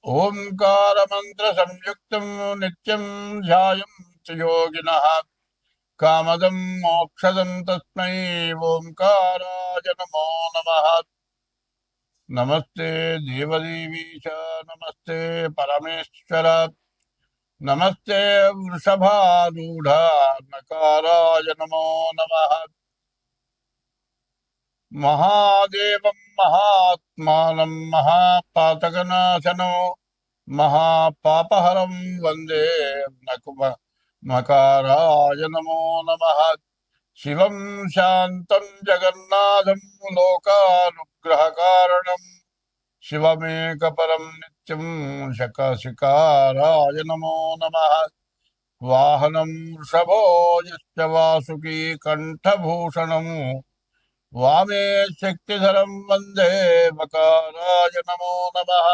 ఓంకార మంత్ర సంయుక్తం నిత్యం ధ్యాయం యోగినః కామదం మోక్షదం తస్మై ఓంకారాయ నమో నమః. నమస్తే దేవదేవీశ, నమస్తే పరమేశ్వర, నమస్తే వృషభారూఢ నకారాయ నమో నమః. మహాదేవం మహాత్మానం మహాపాతకనాశనం మహాపాపహరం వందే నకారాయ నమో నమః. శివం శాంతం జగన్నాథం లోకానుగ్రహకారణం శివమేకపరం నిత్యం శకశికారాయ నమో నమః. వాహనం వృషభో యస్య వాసుకీ కంఠభూషణం వామే శక్తిధరం వందే వకారాయ నమో నమః.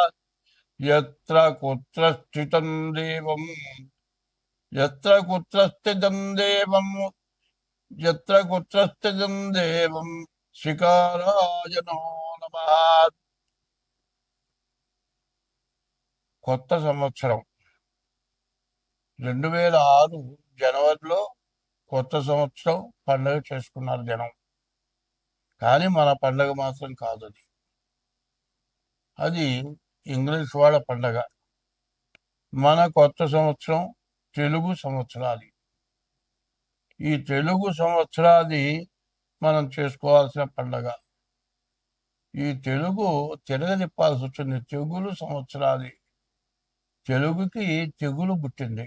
యత్ర కుత్ర స్థితం దేవం యత్ర కుత్ర స్థితం దేవం యత్ర కుత్ర స్థితం దేవం శికారాయ నమో నమః. కొత్త సంవత్సరం 2006 జనవరిలో కొత్త సంవత్సరం పండుగ చేసుకున్నారు జనం. కానీ మన పండగ మాత్రం కాదు, అది ఇంగ్లీష్ వాళ్ళ పండగ. మన కొత్త సంవత్సరం తెలుగు సంవత్సరాది. ఈ తెలుగు సంవత్సరాది మనం చేసుకోవాల్సిన పండగ. ఈ తెలుగు తిరగదిప్పాల్సి వచ్చింది. తెగులు సంవత్సరాది. తెలుగుకి తెగులు పుట్టింది.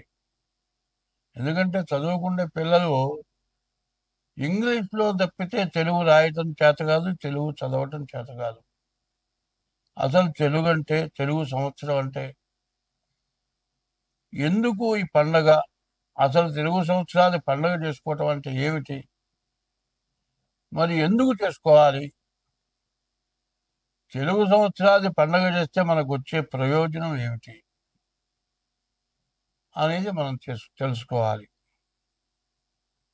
ఎందుకంటే చదువుకునే పిల్లలు ఇంగ్లీష్లో తప్పితే తెలుగు రాయటం చేత కాదు, తెలుగు చదవటం చేత కాదు. అసలు తెలుగు అంటే, తెలుగు సంవత్సరం అంటే ఎందుకు ఈ పండగ? అసలు తెలుగు సంవత్సరాన్ని పండగ చేసుకోవటం అంటే ఏమిటి? మరి ఎందుకు చేసుకోవాలి? తెలుగు సంవత్సరాది పండగ చేస్తే మనకు వచ్చే ప్రయోజనం ఏమిటి అనేది మనం తెలుసుకోవాలి.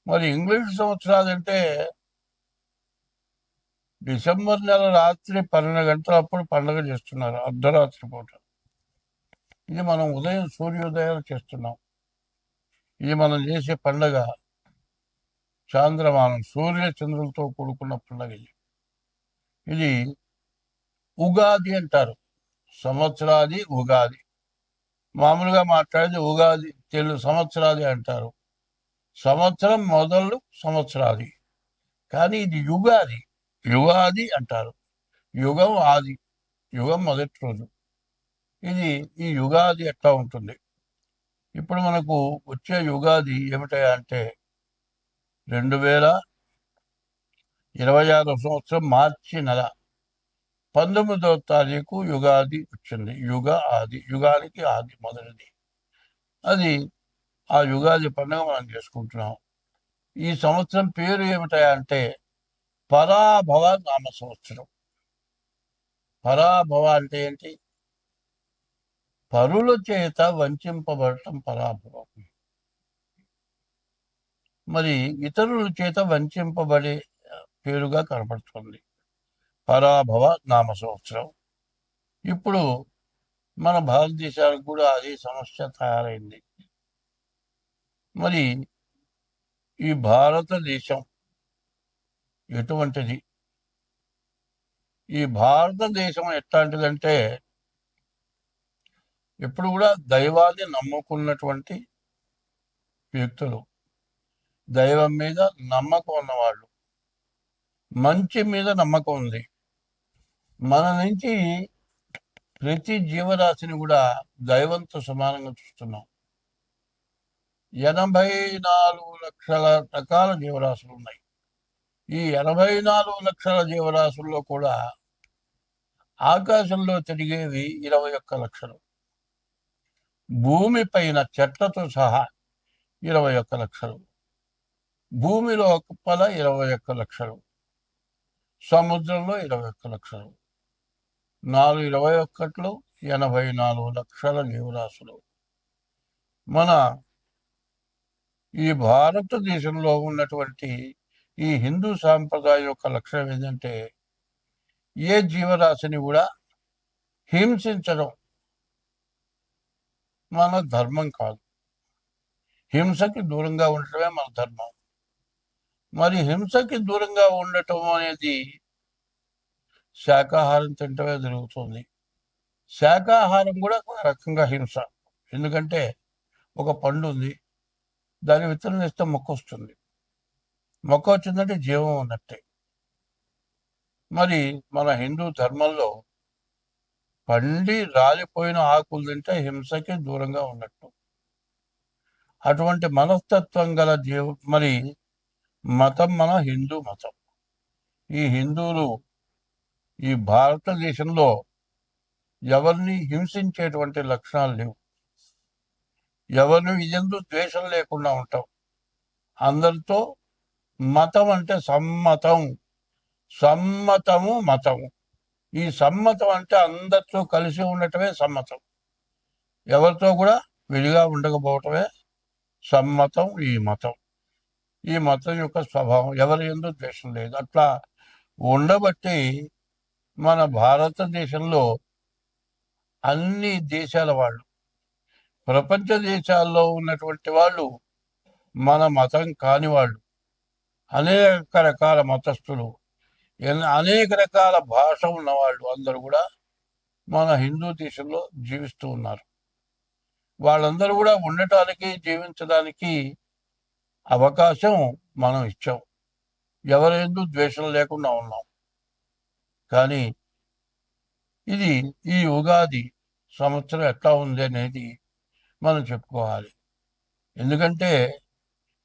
మరి ఇంగ్లీష్ సంవత్సరాది అంటే డిసెంబర్ నెల రాత్రి 12 గంటలప్పుడు పండగ చేస్తున్నారు, అర్ధరాత్రి పూట. ఇది మనం ఉదయం సూర్యోదయాలు చేస్తున్నాం. ఇది మనం చేసే పండగ చాంద్రమానం, సూర్య చంద్రులతో కూడుకున్న పండగ. ఇది ఉగాది అంటారు. సంవత్సరాది ఉగాది. మామూలుగా మాట్లాడేది ఉగాది, తెలుగు సంవత్సరాది అంటారు. సంవత్సరం మొదలు సంవత్సరాది. కానీ ఇది యుగాది, యుగాది అంటారు. యుగం ఆది, యుగం మొదటి రోజు. ఇది ఈ యుగాది ఎట్లా ఉంటుంది? ఇప్పుడు మనకు వచ్చే యుగాది ఏమిటా అంటే 2026 సంవత్సరం మార్చి నెల 19వ తారీఖు యుగాది వచ్చింది. యుగ ఆది, యుగానికి ఆది మొదటిది. అది ఆ యుగాది పండుగ మనం చేసుకుంటున్నాం. ఈ సంవత్సరం పేరు ఏమిటా అంటే పరాభవ నామ సంవత్సరం. పరాభవ అంటే ఏంటి? పరుల చేత వంచింపబడటం పరాభవం. మరి ఇతరుల చేత వంచింపబడే పేరుగా కనపడుతుంది పరాభవ నామ సంవత్సరం. ఇప్పుడు మన భారతదేశానికి కూడా అదే సమస్య తయారైంది. మరి ఈ భారతదేశం ఎటువంటిది? ఈ భారతదేశం ఎట్లాంటిదంటే ఎప్పుడు కూడా దైవాన్ని నమ్ముకున్నటువంటి వ్యక్తులు, దైవం మీద నమ్మకం ఉన్నవాళ్ళు, మంచి మీద నమ్మకం ఉంది. మన నుంచి ప్రతి జీవరాశిని కూడా దైవంతో సమానంగా చూస్తున్నాం. 84 లక్షల రకాల జీవరాశులు ఉన్నాయి. ఈ 84 లక్షల జీవరాశుల్లో కూడా ఆకాశంలో తిరిగేవి 21 లక్షలు. భూమి పైన చెట్లతో సహా 21 లక్షలు. భూమిలో కుప్పల 21 లక్షలు. సముద్రంలో 21 లక్షలు. 21లో 84 లక్షల జీవరాశులు. మన ఈ భారతదేశంలో ఉన్నటువంటి ఈ హిందూ సాంప్రదాయం యొక్క లక్షణం ఏంటంటే ఏ జీవరాశిని కూడా హింసించడం, మన ధర్మం కాదు. హింసకి దూరంగా ఉండటమే మన ధర్మం. మరి హింసకి దూరంగా ఉండటం అనేది శాకాహారం తింటమే జరుగుతుంది. శాకాహారం కూడా ఒక రకంగా హింస. ఎందుకంటే ఒక పండు ఉంది, దాని విత్తనం వేస్తే మొక్క వస్తుంది. మొక్క వచ్చిందంటే జీవం ఉన్నట్టే. మరి మన హిందూ ధర్మంలో పండి రాలిపోయిన ఆకులు తింటే హింసకి దూరంగా ఉన్నట్టు. అటువంటి మనస్తత్వం గల మరి మతం మన హిందూ మతం. ఈ హిందువులు ఈ భారతదేశంలో ఎవరిని హింసించేటువంటి లక్షణాలు లేవు. ఎవరిని ఎందు ద్వేషం లేకుండా ఉంటాం. అందరితో మతం అంటే సమ్మతం, సమ్మతము మతము. ఈ సమ్మతం అంటే అందరితో కలిసి ఉండటమే సమ్మతం. ఎవరితో కూడా విడిగా ఉండకపోవటమే సమ్మతం. ఈ మతం యొక్క స్వభావం ఎవరి ఎందు ద్వేషం లేదు. అట్లా ఉండబట్టి మన భారతదేశంలో అన్ని దేశాల వాళ్ళు, ప్రపంచ దేశాల్లో ఉన్నటువంటి వాళ్ళు, మన మతం కాని వాళ్ళు, అనేక రకాల మతస్థులు, అనేక రకాల భాష ఉన్నవాళ్ళు అందరూ కూడా మన హిందూ దేశంలో జీవిస్తూ ఉన్నారు. వాళ్ళందరూ కూడా ఉండటానికి, జీవించడానికి అవకాశం మనం ఇచ్చాం. ఎవరెందు ద్వేషం లేకుండా ఉన్నాం. కానీ ఇది ఈ ఉగాది సంవత్సరం ఎట్లా ఉంది అనేది మనం చెప్పుకోవాలి. ఎందుకంటే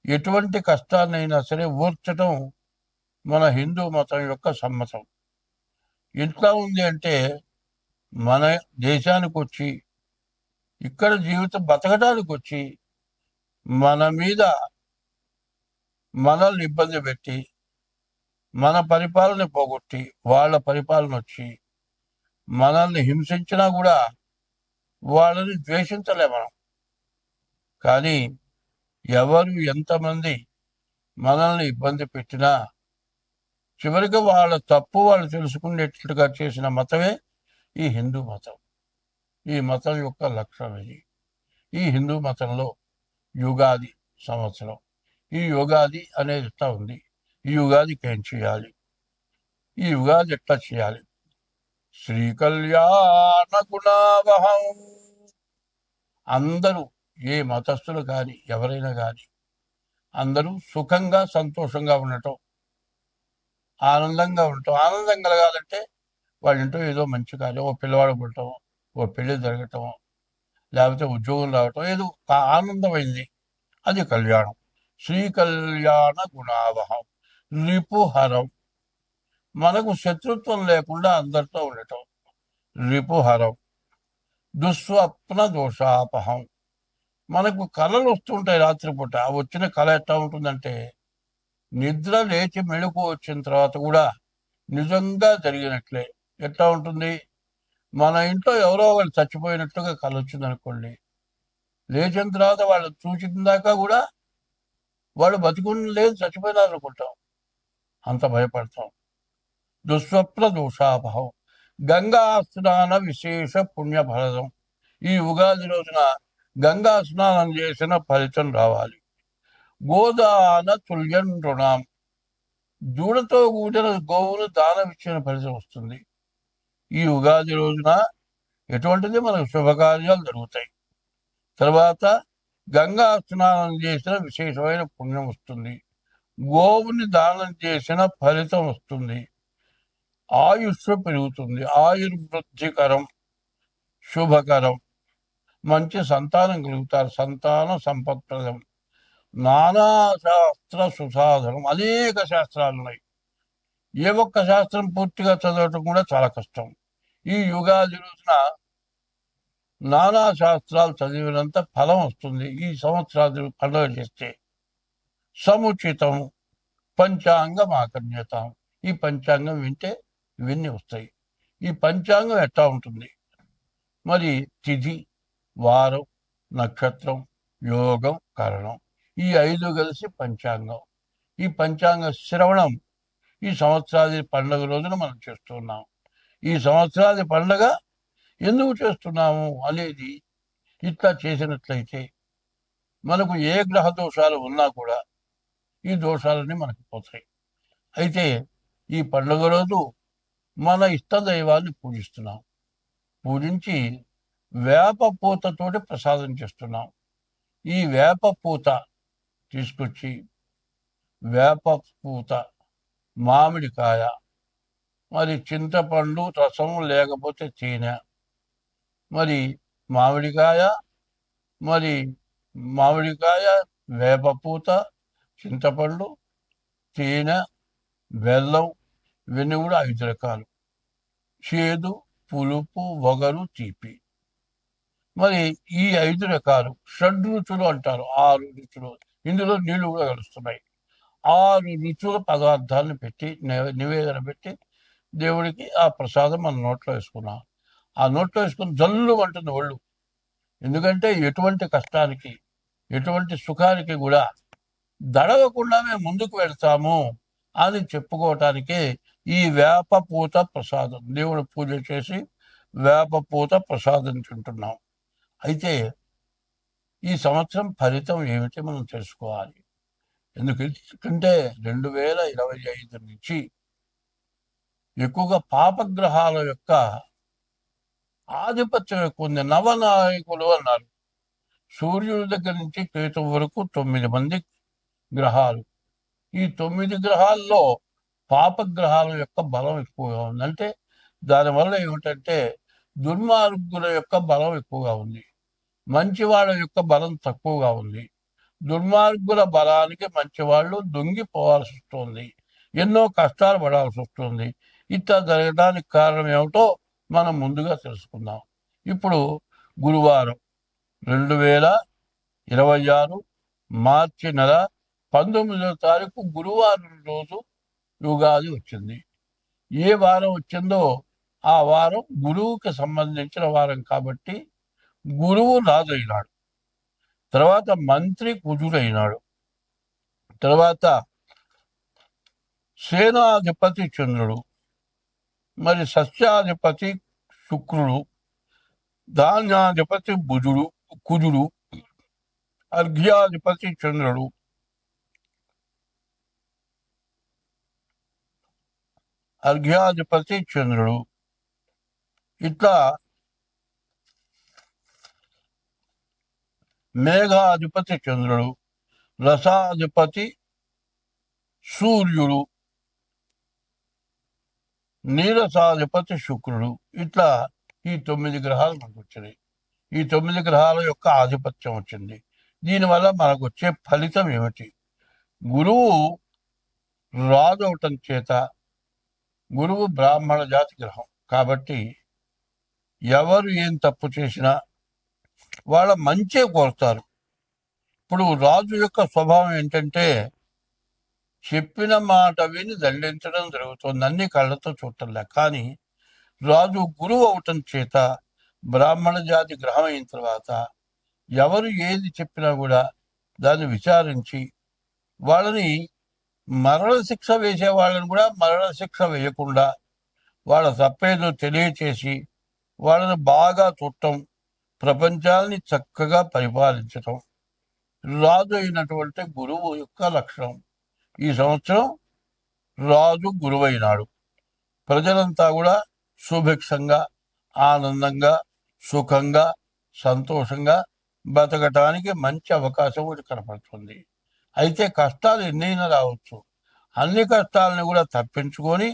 ఎటువంటి కష్టాన్నైనా సరే ఓర్చటం మన హిందూ మతం యొక్క సమ్మతం. ఎట్లా ఉంది అంటే మన దేశానికి వచ్చి, ఇక్కడ జీవితం బతకడానికి వచ్చి, మన మీద మనల్ని ఇబ్బంది పెట్టి, మన పరిపాలన పోగొట్టి వాళ్ళ పరిపాలన వచ్చి మనల్ని హింసించినా కూడా వాళ్ళని ద్వేషించలే మనం. కానీ ఎవరు ఎంతమంది మనల్ని ఇబ్బంది పెట్టినా చివరికి వాళ్ళ తప్పు వాళ్ళు తెలుసుకునేటట్టుగా చేసిన మతమే ఈ హిందూ మతం. ఈ మతం యొక్క లక్షణం ఇది. ఈ హిందూ మతంలో యుగాది సంవత్సరం, ఈ యుగాది అనేది ఎట్లా ఉంది, ఈ యుగాదికి ఏం చేయాలి, ఈ యుగాది ఎట్లా చేయాలి? శ్రీకళ్యాణ గుణావహం. అందరూ, ఏ మతస్థులు కానీ ఎవరైనా కానీ అందరూ సుఖంగా సంతోషంగా ఉండటం, ఆనందంగా ఉండటం. ఆనందం కలగాలంటే వాళ్ళ ఇంట్లో ఏదో మంచి కార్యం, ఓ పిల్లవాడు పుట్టడం, ఓ పెళ్లి జరగటం, లేకపోతే ఉద్యోగం రావటం, ఏదో ఆనందమైంది, అది కళ్యాణం. శ్రీకళ్యాణ గుణావహం. రిపుహరం. మనకు శత్రుత్వం లేకుండా అందరితో ఉండటం, రిపుహరం. దుస్వప్న దోషాపహం. మనకు కళలు వస్తుంటాయి రాత్రిపూట. ఆ వచ్చిన కళ ఎట్లా ఉంటుందంటే నిద్ర లేచి మెళుకు వచ్చిన తర్వాత కూడా నిజంగా జరిగినట్లే. ఎట్లా ఉంటుంది? మన ఇంట్లో ఎవరో వాళ్ళు చచ్చిపోయినట్టుగా కళ వచ్చింది అనుకోండి, లేచిన తర్వాత వాళ్ళు చూసిన దాకా కూడా వాళ్ళు బతికుని లేదు, చచ్చిపోయినారు అనుకుంటాం, అంత భయపడతాం. దుస్వప్న దోషాపహం. గంగా స్నాన విశేష పుణ్యఫలదం. ఈ ఉగాది రోజున గంగా స్నానం చేసిన ఫలితం రావాలి. గోదాన తుల్యం రుణాం. దూడతో కూడిన గోవును దానం ఇచ్చిన ఫలితం వస్తుంది. ఈ ఉగాది రోజున ఎటువంటిది మనకు శుభకార్యాలు జరుగుతాయి. తర్వాత గంగా స్నానం చేసిన విశేషమైన పుణ్యం వస్తుంది. గోవుని దానం చేసిన ఫలితం వస్తుంది. ఆయుష్ పెరుగుతుంది. ఆయుర్వృద్ధికరం, శుభకరం. మంచి సంతానం కలుగుతారు. సంతాన సంపత్ప్రదం. నానా శాస్త్ర సుసాధనం. అనేక శాస్త్రాలు ఉన్నాయి. ఏ ఒక్క శాస్త్రం పూర్తిగా చదవటం కూడా చాలా కష్టం. ఈ యుగాది రోజున నానా శాస్త్రాలు చదివినంత ఫలం వస్తుంది. ఈ సంవత్సరాది పండుగ చేస్తే సముచితం పంచాంగం ఆకర్ణ్యతం. ఈ పంచాంగం వింటే ఇవన్నీ వస్తాయి. ఈ పంచాంగం ఎట్లా ఉంటుంది? మరి తిథి, వారం, నక్షత్రం, యోగం, కరణం, ఈ 5 కలిసి పంచాంగం. ఈ పంచాంగ శ్రవణం ఈ సంవత్సరాది పండుగ రోజున మనం చేస్తున్నాం. ఈ సంవత్సరాది పండుగ ఎందుకు చేస్తున్నాము అనేది ఇట్లా చేసినట్లయితే మనకు ఏ గ్రహ దోషాలు ఉన్నా కూడా ఈ దోషాలన్నీ మనకు పోతాయి. అయితే ఈ పండుగ రోజు మన ఇష్ట దైవాన్ని పూజిస్తున్నాం. పూజించి వేప పూతతోటి ప్రసాదం చేస్తున్నాం. ఈ వేప పూత తీసుకొచ్చి వేప పూత, మామిడికాయ, మరి చింతపండు రసం లేకపోతే తేనె, మరి మామిడికాయ మరి మామిడికాయ వేప పూత, చింతపండు, తేనె, బెల్లం, ఇవన్నీ కూడా 5 రకాలు. చేదు, పులుపు, వగరు, తీపి. మరి ఈ 5 రకాలు షడ్రుచులు అంటారు. 6 రుచులు. ఇందులో నీళ్లు కూడా కలుస్తున్నాయి. 6 రుచుల పదార్థాలను పెట్టి నివేదన పెట్టి దేవుడికి ఆ ప్రసాదం మన నోట్లో వేసుకున్నాం. ఆ నోట్లో వేసుకుని జల్లు అంటుంది ఒళ్ళు. ఎందుకంటే ఎటువంటి కష్టానికి, ఎటువంటి సుఖానికి కూడా దడవకుండా మేము ముందుకు వెళ్తాము అని చెప్పుకోవటానికే ఈ వేప పూత ప్రసాదం. దేవుడు పూజ చేసి వేప పూత ప్రసాదం తింటున్నాం. అయితే ఈ సంవత్సరం ఫలితం ఏమిటి మనం తెలుసుకోవాలి. ఎందుకంటే 2025 నుంచి ఎక్కువగా పాపగ్రహాల యొక్క ఆధిపత్యం ఎక్కువ ఉంది. నవనాయకులు అన్నారు. సూర్యుడి దగ్గర నుంచి కేతు వరకు 9 మంది గ్రహాలు. ఈ 9 గ్రహాల్లో పాపగ్రహాల యొక్క బలం ఎక్కువగా ఉంది. అంటే దానివల్ల ఏమిటంటే దుర్మార్గుల యొక్క బలం ఎక్కువగా ఉంది, మంచివాళ్ళ యొక్క బలం తక్కువగా ఉంది. దుర్మార్గుల బలానికి మంచివాళ్ళు దొంగిపోవాల్సి వస్తుంది, ఎన్నో కష్టాలు పడాల్సి వస్తుంది. ఇట్లా జరగడానికి కారణం ఏమిటో మనం ముందుగా తెలుసుకుందాం. ఇప్పుడు గురువారం 2026 మార్చి నెల 19వ తారీఖు గురువారం రోజు యుగాది వచ్చింది. ఏ వారం వచ్చిందో ఆ వారం గురువుకి సంబంధించిన వారం కాబట్టి గురువు రాజైనాడు. తర్వాత మంత్రి కుజుడైనాడు. తర్వాత సేనాధిపతి చంద్రుడు, మరి సస్యాధిపతి శుక్రుడు, ధాన్యాధిపతి కుజుడు, అర్ఘ్యాధిపతి చంద్రుడు, ఇట్లా మేఘాధిపతి చంద్రుడు, రసాధిపతి సూర్యుడు, నీరసాధిపతి శుక్రుడు. ఇట్లా ఈ 9 గ్రహాలు మనకు వచ్చినాయి. ఈ 9 గ్రహాల యొక్క ఆధిపత్యం వచ్చింది. దీనివల్ల మనకు వచ్చే ఫలితం ఏమిటి? గురువు రాజు అవటం చేత, గురువు బ్రాహ్మణ జాతి గ్రహం కాబట్టి ఎవరు ఏం తప్పు చేసినా వాళ్ళ మంచే కోరుతారు. ఇప్పుడు రాజు యొక్క స్వభావం ఏంటంటే చెప్పిన మాట విని దండించడం జరుగుతుంది, అన్ని కళ్ళతో చూడటంలే. కానీ రాజు గురువు అవటం చేత బ్రాహ్మణ జాతి గ్రహం అయిన తర్వాత ఎవరు ఏది చెప్పినా కూడా దాన్ని విచారించి వాళ్ళని మరణ శిక్ష వేసే వాళ్ళని కూడా మరణ శిక్ష వేయకుండా వాళ్ళ తప్పేదో తెలియచేసి వాళ్ళని బాగా చూడటం, ప్రపంచాన్ని చక్కగా పరిపాలించటం రాజు అయినటువంటి గురువు యొక్క లక్షణం. ఈ సంవత్సరం రాజు గురువైనాడు. ప్రజలంతా కూడా సుభిక్షంగా, ఆనందంగా, సుఖంగా, సంతోషంగా బతకటానికి మంచి అవకాశం ఒకటి కనపడుతుంది. అయితే కష్టాలు ఎన్నైనా రావచ్చు. అన్ని కష్టాలను కూడా తప్పించుకొని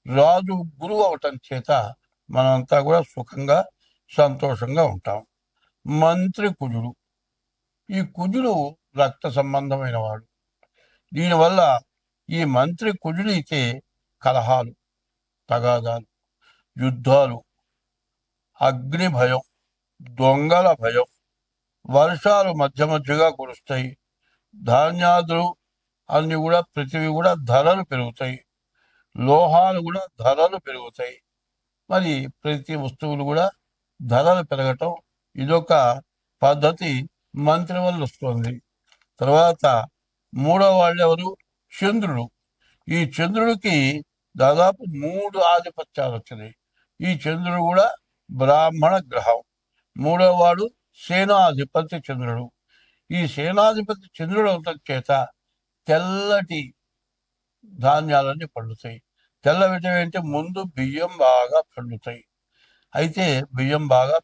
రాజు గురువు అవటం చేత మనమంతా కూడా సుఖంగా, సంతోషంగా ఉంటాం. మంత్రి కుజుడు. ఈ కుజుడు రక్త సంబంధమైన వాడు. దీనివల్ల ఈ మంత్రి కుజుడైతే కలహాలు, తగాదాలు, యుద్ధాలు, అగ్ని భయం, దొంగల భయం, వర్షాలు మధ్య మధ్యగా కురుస్తాయి, ధాన్యాదులు అన్ని కూడా ప్రతివి కూడా ధరలు పెరుగుతాయి, లోహాలు కూడా ధరలు పెరుగుతాయి. మరి ప్రతి వస్తువులు కూడా ధరలు పెరగటం ఇదొక పద్ధతి మంత్రి వల్ల వస్తుంది. తర్వాత మూడవ వాళ్ళు ఎవరు? చంద్రుడు. ఈ చంద్రుడికి దాదాపు 3 ఆధిపత్యాలు వచ్చినాయి. ఈ చంద్రుడు కూడా బ్రాహ్మణ గ్రహం. మూడవ వాడు సేనాధిపతి చంద్రుడు. ఈ సేనాధిపతి చంద్రుడు అవటం చేత తెల్లటి ధాన్యాలన్నీ పండుతాయి. తెల్ల విటం అంటే ముందు బియ్యం బాగా పండుతాయి. అయితే బియ్యం బాగా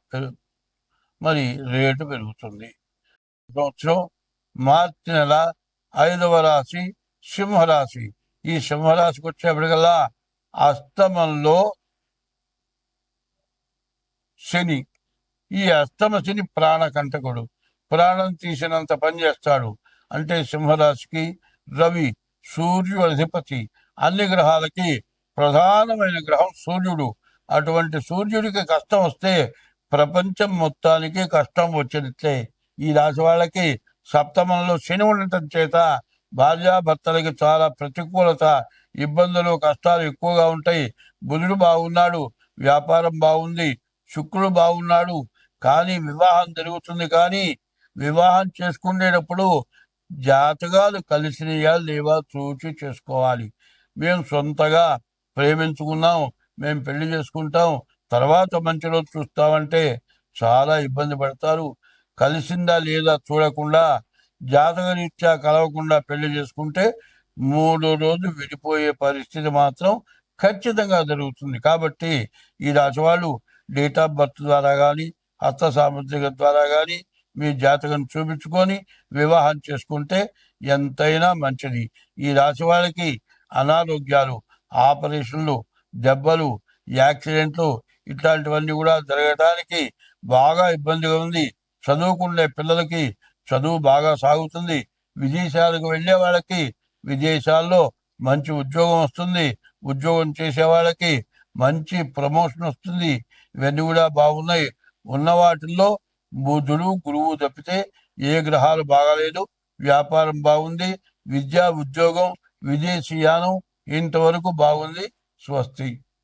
మరి రేటు పెరుగుతుంది. సంవత్సరం మార్చి నెల 5వ రాశి సింహరాశి. ఈ సింహరాశికి వచ్చేప్పటికల్లా అస్తమంలో శని. ఈ అస్తమ శని ప్రాణకంటకుడు, ప్రాణం తీసినంత పని చేస్తాడు. అంటే సింహరాశికి రవి సూర్యుడు అధిపతి, అన్ని గ్రహాలకి ప్రధానమైన గ్రహం సూర్యుడు. అటువంటి సూర్యుడికి కష్టం వస్తే ప్రపంచం మొత్తానికి కష్టం వచ్చినట్లే. ఈ రాశి వాళ్ళకి సప్తమంలో శని ఉండటం చేత భార్యాభర్తలకి చాలా ప్రతికూలత, ఇబ్బందులు, కష్టాలు ఎక్కువగా ఉంటాయి. బుధుడు బాగున్నాడు, వ్యాపారం బాగుంది. శుక్రుడు బాగున్నాడు, కానీ వివాహం జరుగుతుంది. కానీ వివాహం చేసుకునేటప్పుడు జాతకాలు కలిసినయా లేవా చూచి చేసుకోవాలి. మేము సొంతగా ప్రేమించుకున్నాం, మేము పెళ్లి చేసుకుంటాం, తర్వాత మంచి రోజు చూస్తామంటే చాలా ఇబ్బంది పడతారు. కలిసిందా లేదా చూడకుండా, జాతకరీత్యా కలవకుండా పెళ్లి చేసుకుంటే 3వ రోజు విడిపోయే పరిస్థితి మాత్రం ఖచ్చితంగా జరుగుతుంది. కాబట్టి ఈ రాశి వాళ్ళు డేట్ ఆఫ్ బర్త్ ద్వారా కానీ, హస్త సాముద్రిక ద్వారా కానీ మీ జాతకం చూపించుకొని వివాహం చేసుకుంటే ఎంతైనా మంచిది. ఈ రాశి వాళ్ళకి అనారోగ్యాలు, ఆపరేషన్లు, దెబ్బలు, యాక్సిడెంట్లు ఇట్లాంటివన్నీ కూడా జరగడానికి బాగా ఇబ్బందిగా ఉంది. చదువుకునే పిల్లలకి చదువు బాగా సాగుతుంది. విదేశాలకు వెళ్ళే వాళ్ళకి విదేశాల్లో మంచి ఉద్యోగం వస్తుంది. ఉద్యోగం చేసే వాళ్ళకి మంచి ప్రమోషన్ వస్తుంది. ఇవన్నీ కూడా బాగున్నాయి. ఉన్న వాటిల్లో బుధుడు గురువు తప్పితే ఏ గ్రహాలు బాగాలేదు. వ్యాపారం బాగుంది. విద్య, ఉద్యోగం, విదేశీయానం ఇంతవరకు బాగుంది. స్వస్తి.